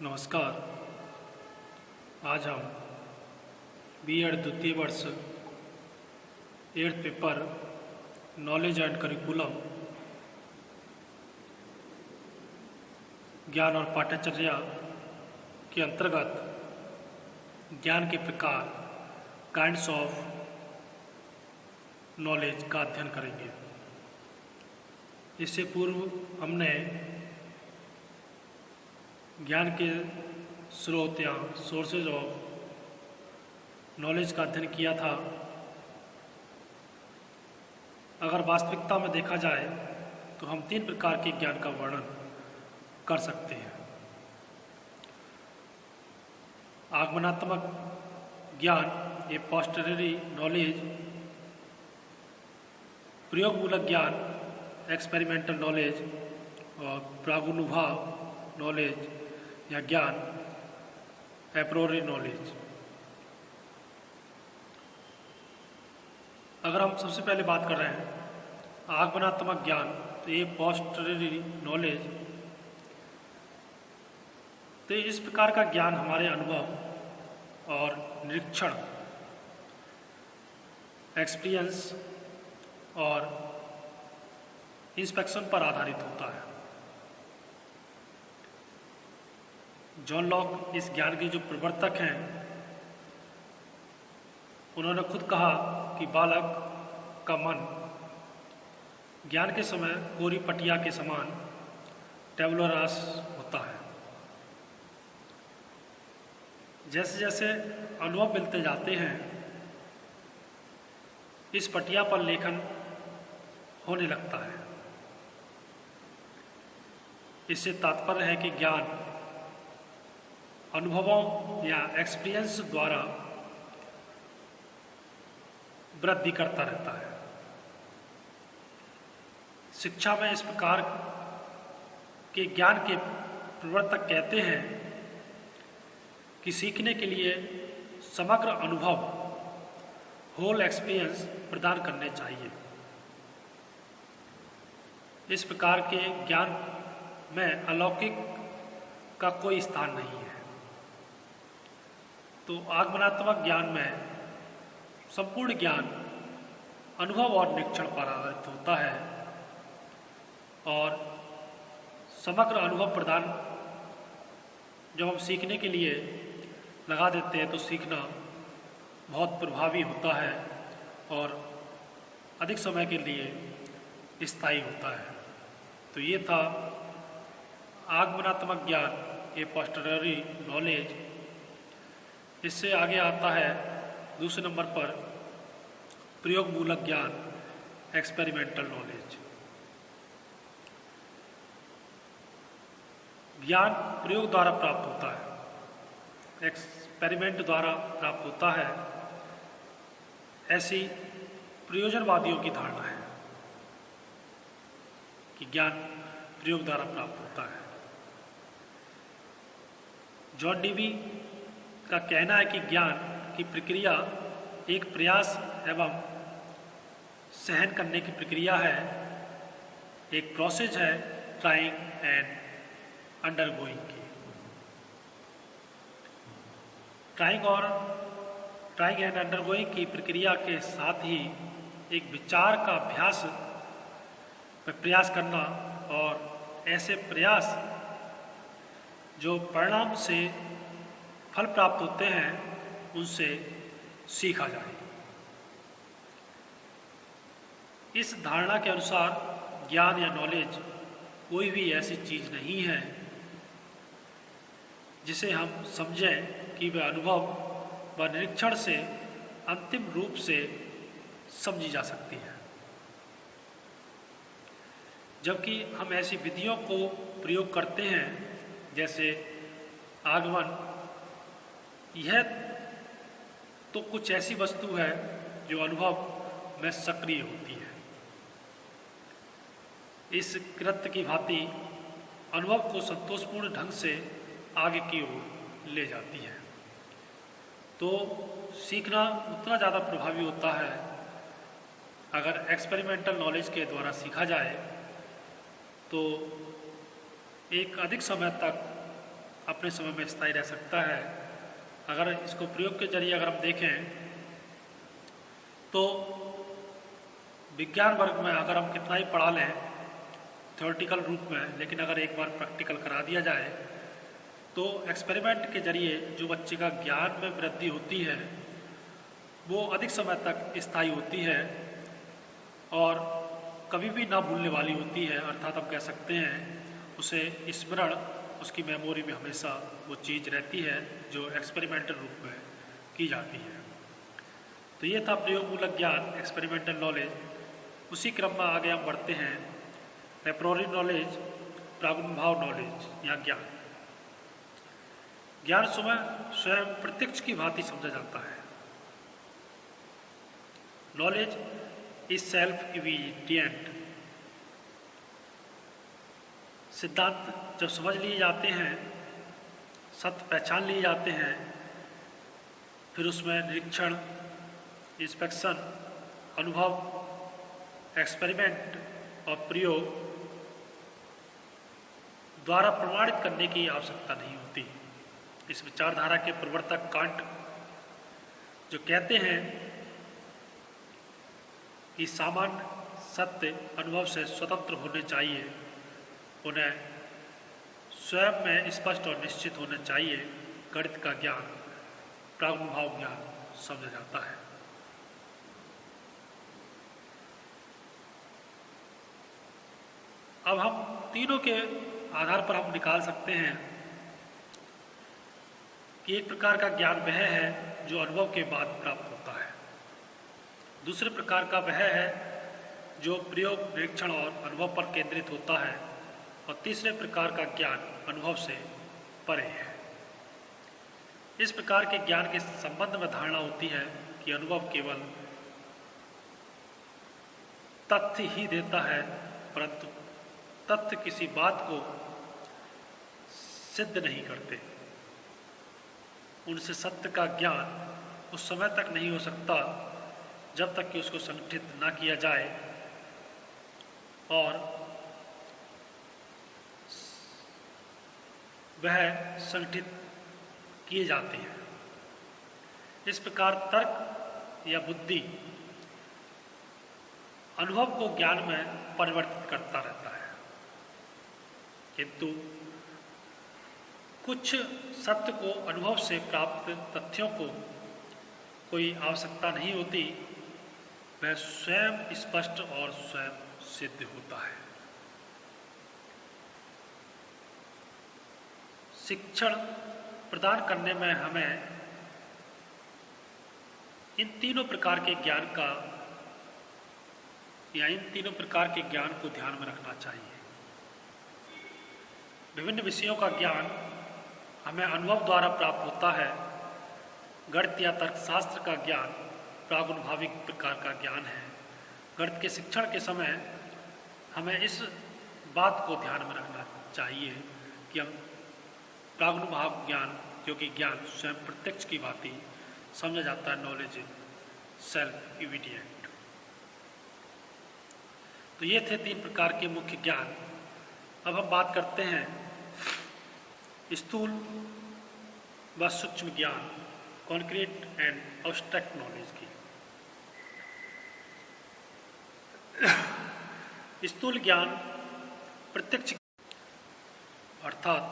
नमस्कार। आज हम बीएड द्वितीय वर्ष 8th paper knowledge and curriculum ज्ञान और पाठ्यचर्या के अंतर्गत ज्ञान के प्रकार काइंड्स ऑफ नॉलेज का अध्ययन करेंगे। इससे पूर्व हमने ज्ञान के स्रोत या सोर्सेज ऑफ नॉलेज का अध्ययन किया था। अगर वास्तविकता में देखा जाए तो हम 3 प्रकार के ज्ञान का वर्णन कर सकते हैं। आगमनात्मक ज्ञान ये पोस्टेरियरी नॉलेज, प्रयोगमूलक ज्ञान एक्सपेरिमेंटल नॉलेज और प्रागुनुभाव नॉलेज या ज्ञान एप्रोरी नॉलेज। अगर हम सबसे पहले बात कर रहे हैं आगमनात्मक ज्ञान, तो ये पोस्टेरियरी नॉलेज, तो इस प्रकार का ज्ञान हमारे अनुभव और निरीक्षण, एक्सपीरियंस और इंस्पेक्शन पर आधारित होता है। जॉन लॉक इस ज्ञान के जो प्रवर्तक हैं, उन्होंने खुद कहा कि बालक का मन ज्ञान के समय कोरी पटिया के समान टेबुलरास होता है। जैसे जैसे अनुभव मिलते जाते हैं, इस पटिया पर लेखन होने लगता है। इससे तात्पर्य है कि ज्ञान अनुभवों या एक्सपीरियंस द्वारा वृद्धि करता रहता है। शिक्षा में इस प्रकार के ज्ञान के प्रवर्तक कहते हैं कि सीखने के लिए समग्र अनुभव, होल एक्सपीरियंस प्रदान करने चाहिए। इस प्रकार के ज्ञान में अलौकिक का कोई स्थान नहीं है। तो आगमनात्मक ज्ञान में संपूर्ण ज्ञान अनुभव और निरीक्षण पर आधारित होता है और समग्र अनुभव प्रदान जब हम सीखने के लिए लगा देते हैं तो सीखना बहुत प्रभावी होता है और अधिक समय के लिए स्थायी होता है। तो ये था आगमनात्मक ज्ञान, ये पोस्टेरियरी नॉलेज। इससे आगे आता है दूसरे नंबर पर प्रयोगमूलक ज्ञान एक्सपेरिमेंटल नॉलेज। ज्ञान प्रयोग द्वारा प्राप्त होता है, एक्सपेरिमेंट द्वारा प्राप्त होता है, ऐसी प्रयोजनवादियों की धारणा है कि ज्ञान प्रयोग द्वारा प्राप्त होता है। जॉन डीवी का कहना है कि ज्ञान की प्रक्रिया एक प्रयास एवं सहन करने की प्रक्रिया है, एक प्रोसेस है ट्राइंग एंड अंडरगोइंग की। ट्राइंग एंड अंडरगोइंग की प्रक्रिया के साथ ही एक विचार का अभ्यास में प्रयास करना और ऐसे प्रयास जो परिणाम से फल प्राप्त होते हैं उनसे सीखा जाए। इस धारणा के अनुसार ज्ञान या नॉलेज कोई भी ऐसी चीज नहीं है जिसे हम समझें कि वह अनुभव व निरीक्षण से अंतिम रूप से समझी जा सकती है। जबकि हम ऐसी विधियों को प्रयोग करते हैं जैसे आगमन, यह तो कुछ ऐसी वस्तु है जो अनुभव में सक्रिय होती है। इस कृत्य की भांति अनुभव को संतोषपूर्ण ढंग से आगे की ओर ले जाती है। तो सीखना उतना ज़्यादा प्रभावी होता है अगर एक्सपेरिमेंटल नॉलेज के द्वारा सीखा जाए तो एक अधिक समय तक अपने समय में स्थायी रह सकता है। अगर इसको प्रयोग के जरिए अगर हम देखें तो विज्ञान वर्ग में अगर हम कितना ही पढ़ा लें थ्योरेटिकल रूप में, लेकिन अगर एक बार प्रैक्टिकल करा दिया जाए तो एक्सपेरिमेंट के जरिए जो बच्चे का ज्ञान में वृद्धि होती है वो अधिक समय तक स्थायी होती है और कभी भी ना भूलने वाली होती है। अर्थात हम कह सकते हैं उसे स्मरण, उसकी मेमोरी में हमेशा वो चीज़ रहती है जो एक्सपेरिमेंटल रूप में की जाती है। तो ये था प्रयोगमूलक ज्ञान, एक्सपेरिमेंटल नॉलेज। उसी क्रम में आगे हम बढ़ते हैं एप्रोरी नॉलेज, प्रागुर्भाव नॉलेज या ज्ञान। ज्ञान स्वयं प्रत्यक्ष की भांति समझा जाता है। Knowledge is self evident. सिद्धांत जब समझ लिए जाते हैं, सत्य पहचान लिए जाते हैं, फिर उसमें निरीक्षण, इंस्पेक्शन, अनुभव, एक्सपेरिमेंट और प्रयोग द्वारा प्रमाणित करने की आवश्यकता नहीं होती। इस विचारधारा के प्रवर्तक कांट जो कहते हैं कि सामान्य सत्य अनुभव से स्वतंत्र होने चाहिए, उन्हें स्वयं में स्पष्ट और निश्चित होना चाहिए, गणित का ज्ञान प्रागुर्भाव ज्ञान समझा जाता है। अब हम तीनों के आधार पर हम निकाल सकते हैं कि एक प्रकार का ज्ञान वह है जो अनुभव के बाद प्राप्त होता है, दूसरे प्रकार का वह है जो प्रयोग, निरीक्षण और अनुभव पर केंद्रित होता है, और तीसरे प्रकार का ज्ञान अनुभव से परे है। इस प्रकार के ज्ञान के संबंध में धारणा होती है कि अनुभव केवल तथ्य ही देता है, परंतु तथ्य किसी बात को सिद्ध नहीं करते। उनसे सत्य का ज्ञान उस समय तक नहीं हो सकता जब तक कि उसको संगठित ना किया जाए और वह संगठित किए जाते हैं। इस प्रकार तर्क या बुद्धि अनुभव को ज्ञान में परिवर्तित करता रहता है, किंतु कुछ सत्य को अनुभव से प्राप्त तथ्यों को कोई आवश्यकता नहीं होती, वह स्वयं स्पष्ट और स्वयं सिद्ध होता है। शिक्षण प्रदान करने में हमें इन तीनों प्रकार के ज्ञान का या इन तीनों प्रकार के ज्ञान को ध्यान में रखना चाहिए। विभिन्न विषयों का ज्ञान हमें अनुभव द्वारा प्राप्त होता है। गणित या तर्कशास्त्र का ज्ञान प्रागुर्भाविक प्रकार का ज्ञान है। गणित के शिक्षण के समय हमें इस बात को ध्यान में रखना चाहिए कि हम प्रागुर्भाव ज्ञान, क्योंकि ज्ञान स्वयं प्रत्यक्ष की भांति समझा जाता है, नॉलेज सेल्फ इविडेंट। तो ये थे तीन प्रकार के मुख्य ज्ञान। अब हम बात करते हैं स्थूल व सूक्ष्म ज्ञान, कॉन्क्रीट एंड एब्स्ट्रैक्ट नॉलेज की। स्थूल ज्ञान प्रत्यक्ष, अर्थात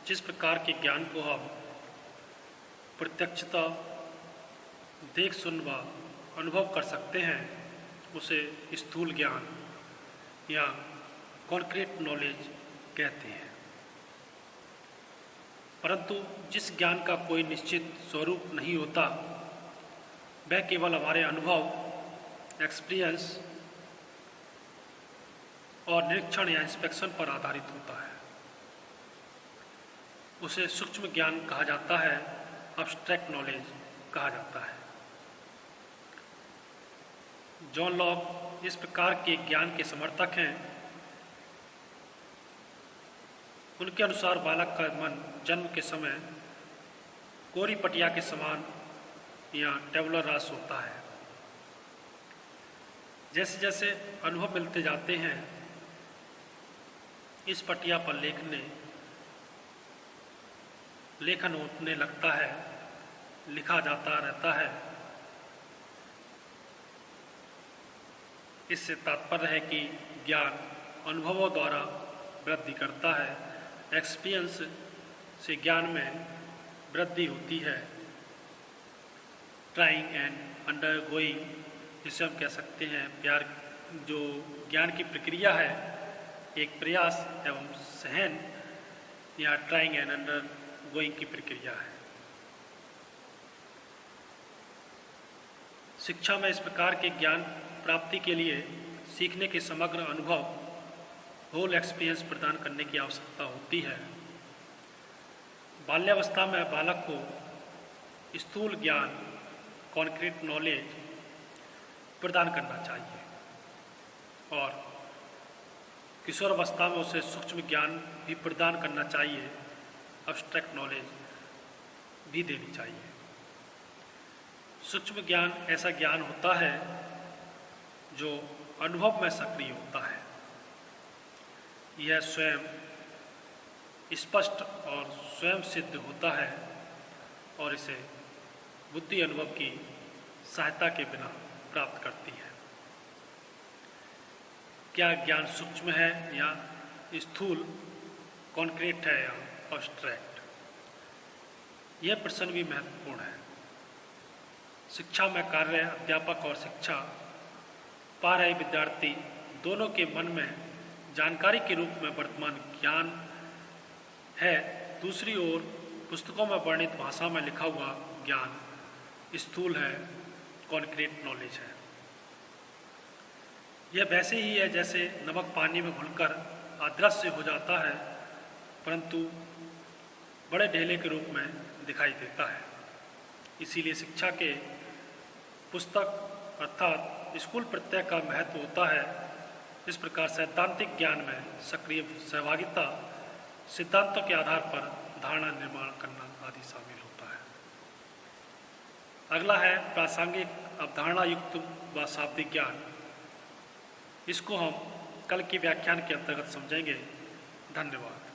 जिस प्रकार के ज्ञान को हम प्रत्यक्षता देख, सुन व अनुभव कर सकते हैं, उसे स्थूल ज्ञान या कॉन्क्रीट नॉलेज कहते हैं। परंतु जिस ज्ञान का कोई निश्चित स्वरूप नहीं होता, वह केवल हमारे अनुभव, एक्सपीरियंस और निरीक्षण या इंस्पेक्शन पर आधारित होता है, उसे सूक्ष्म ज्ञान कहा जाता है, एब्स्ट्रैक्ट नॉलेज कहा जाता है। जॉन लॉक इस प्रकार के ज्ञान के समर्थक हैं। उनके अनुसार बालक का मन जन्म के समय कोरी पटिया के समान या टेबुलर रास होता है। जैसे जैसे अनुभव मिलते जाते हैं, इस पटिया पर लेखने लेखन होने लगता है, लिखा जाता रहता है। इससे तात्पर्य है कि ज्ञान अनुभवों द्वारा वृद्धि करता है। एक्सपीरियंस से ज्ञान में वृद्धि होती है। ट्राइंग एंड अंडरगोइंग, जिसे हम कह सकते हैं प्यार, जो ज्ञान की प्रक्रिया है, एक प्रयास एवं सहन या ट्राइंग एंड अंडरगोइंग की प्रक्रिया है। शिक्षा में इस प्रकार के ज्ञान प्राप्ति के लिए सीखने के समग्र अनुभव, होल एक्सपीरियंस प्रदान करने की आवश्यकता होती है। बाल्यावस्था में बालक को स्थूल ज्ञान, कॉन्क्रीट नॉलेज प्रदान करना चाहिए और किशोरावस्था में उसे सूक्ष्म ज्ञान भी प्रदान करना चाहिए, अब्स्ट्रैक्ट नॉलेज भी देनी चाहिए। सूक्ष्म ज्ञान ऐसा ज्ञान होता है जो अनुभव में सक्रिय होता है। यह स्वयं स्पष्ट और स्वयं सिद्ध होता है और इसे बुद्धि अनुभव की सहायता के बिना प्राप्त करती है। क्या ज्ञान सूक्ष्म है या स्थूल, कॉन्क्रीट है या अब्स्ट्रैक्ट? यह प्रश्न भी महत्वपूर्ण है। शिक्षा में कार्य अध्यापक और शिक्षा पा रहे विद्यार्थी दोनों के मन में जानकारी के रूप में वर्तमान ज्ञान है। दूसरी ओर पुस्तकों में वर्णित भाषा में लिखा हुआ ज्ञान स्थूल है, कॉन्क्रीट नॉलेज है। यह वैसे ही है जैसे नमक पानी में घुलकर अदृश्य हो जाता है परंतु बड़े ढेले के रूप में दिखाई देता है। इसीलिए शिक्षा के पुस्तक अर्थात स्कूल प्रत्यय का महत्व होता है। इस प्रकार सैद्धांतिक ज्ञान में सक्रिय सहभागिता, सिद्धांतों के आधार पर धारणा निर्माण करना आदि शामिल होता है। अगला है प्रासंगिक अवधारणा युक्त व शाब्दिक ज्ञान। इसको हम कल के व्याख्यान के अंतर्गत समझेंगे। धन्यवाद।